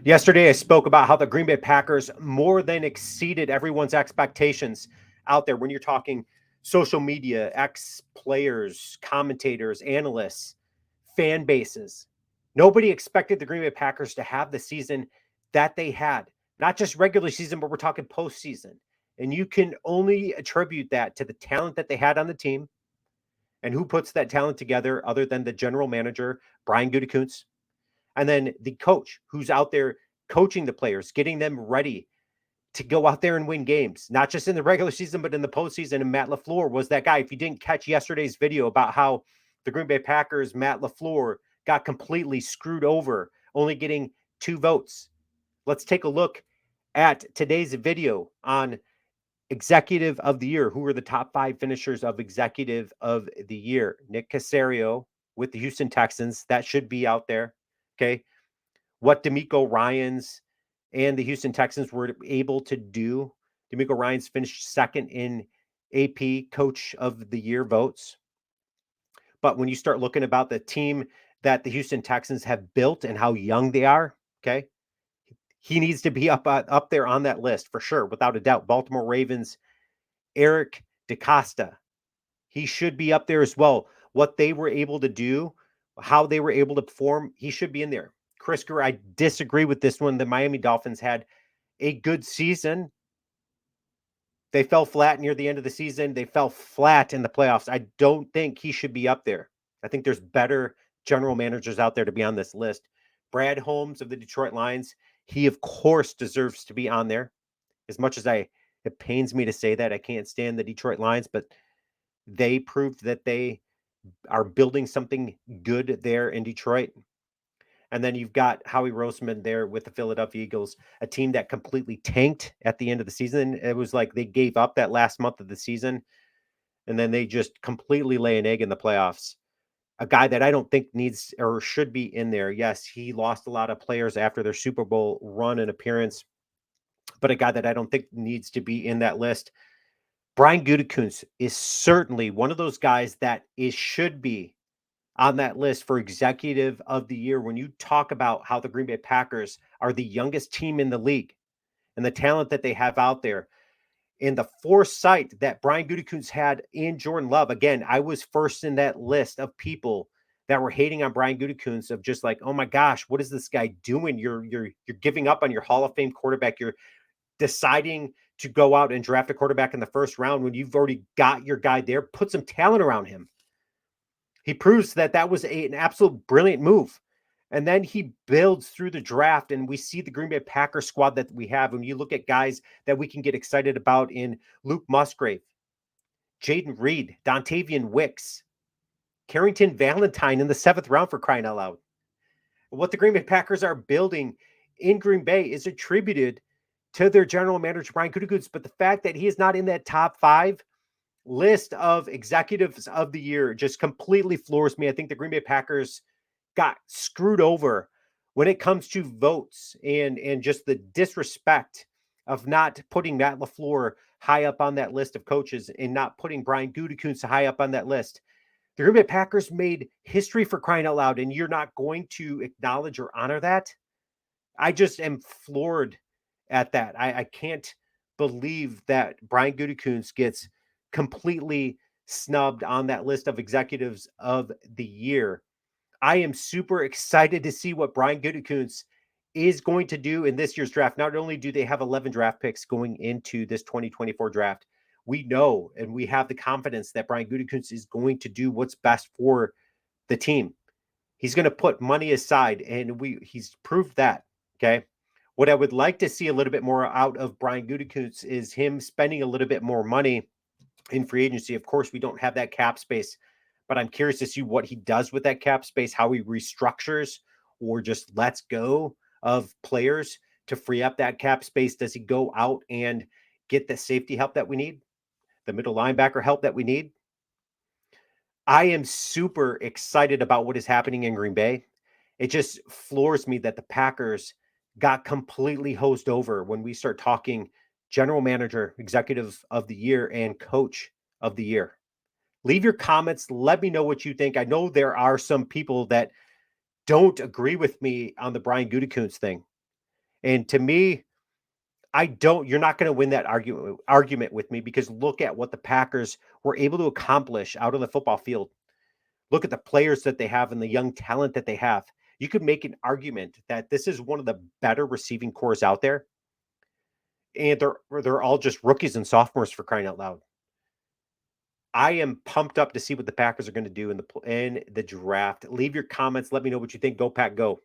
Yesterday, I spoke about how the Green Bay Packers more than exceeded everyone's expectations out there when you're talking social media, ex players, commentators, analysts, fan bases. Nobody expected the Green Bay Packers to have the season that they had, not just regular season, but we're talking postseason. And you can only attribute that to the talent that they had on the team. And who puts that talent together other than the general manager, Brian Gutekunst, and then the coach who's out there coaching the players, getting them ready to go out there and win games, not just in the regular season, but in the postseason. And Matt LaFleur was that guy. If you didn't catch yesterday's video about how the Green Bay Packers, Matt LaFleur, got completely screwed over, only getting 2 votes. Let's take a look at today's video on Executive of the Year. Who are the top 5 finishers of Executive of the Year? Nick Caserio with the Houston Texans. That should be out there. Okay. What D'Amico Ryans and the Houston Texans were able to do. D'Amico Ryans finished second in AP Coach of the Year votes. But when you start looking about the team that the Houston Texans have built and how young they are, okay, he needs to be up there on that list for sure, without a doubt. Baltimore Ravens, Eric DeCosta, he should be up there as well. What they were able to do, how they were able to perform, he should be in there. Chris Greer, I disagree with this one. The Miami Dolphins had a good season. They fell flat near the end of the season. They fell flat in the playoffs. I don't think he should be up there. I think there's better general managers out there to be on this list. Brad Holmes of the Detroit Lions, he of course deserves to be on there. As much as it pains me to say that, I can't stand the Detroit Lions, but they proved that they are building something good there in Detroit. And then you've got Howie Roseman there with the Philadelphia Eagles, a team that completely tanked at the end of the season. It was like they gave up that last month of the season, and then they just completely lay an egg in the playoffs. A guy that I don't think needs or should be in there. Yes, he lost a lot of players after their Super Bowl run and appearance, but a guy that I don't think needs to be in that list. Brian Gutekunst is certainly one of those guys that should be on that list for Executive of the Year. When you talk about how the Green Bay Packers are the youngest team in the league and the talent that they have out there and the foresight that Brian Gutekunst had in Jordan Love. Again, I was first in that list of people that were hating on Brian Gutekunst, of just like, oh my gosh, what is this guy doing? You're giving up on your Hall of Fame quarterback. You're deciding to go out and draft a quarterback in the first round when you've already got your guy there. Put some talent around him. He proves that was an absolute brilliant move. And then he builds through the draft, and we see the Green Bay Packers squad that we have. When you look at guys that we can get excited about in Luke Musgrave, Jaden Reed, Dontavian Wicks, Carrington Valentine in the 7th round, for crying out loud. What the Green Bay Packers are building in Green Bay is attributed to their general manager, Brian Gutekunst. But the fact that he is not in that top 5 list of Executives of the Year just completely floors me. I think the Green Bay Packers got screwed over when it comes to votes and just the disrespect of not putting Matt LaFleur high up on that list of coaches and not putting Brian Gutekunst high up on that list. The Green Bay Packers made history, for crying out loud, and you're not going to acknowledge or honor that. I just am floored at that. I can't believe that Brian Gutekunst gets completely snubbed on that list of Executives of the Year. I am super excited to see what Brian Gutekunst is going to do in this year's draft. Not only do they have 11 draft picks going into this 2024 draft, we know and we have the confidence that Brian Gutekunst is going to do what's best for the team. He's going to put money aside, and he's proved that. Okay. What I would like to see a little bit more out of Brian Gutekunst is him spending a little bit more money in free agency. Of course, we don't have that cap space, but I'm curious to see what he does with that cap space, how he restructures or just lets go of players to free up that cap space. Does he go out and get the safety help that we need, the middle linebacker help that we need? I am super excited about what is happening in Green Bay. It just floors me that the Packers got completely hosed over when we start talking general manager, executive of the year, and coach of the year. Leave your comments. Let me know what you think. I know there are some people that don't agree with me on the Brian Gutekunst thing. And to me, I don't you're not gonna win that argument with me because look at what the Packers were able to accomplish out on the football field. Look at the players that they have and the young talent that they have. You could make an argument that this is one of the better receiving cores out there, and they're all just rookies and sophomores for crying out loud. I am pumped up to see what the Packers are gonna do in the draft. Leave your comments. Let me know what you think. Go Pack, go.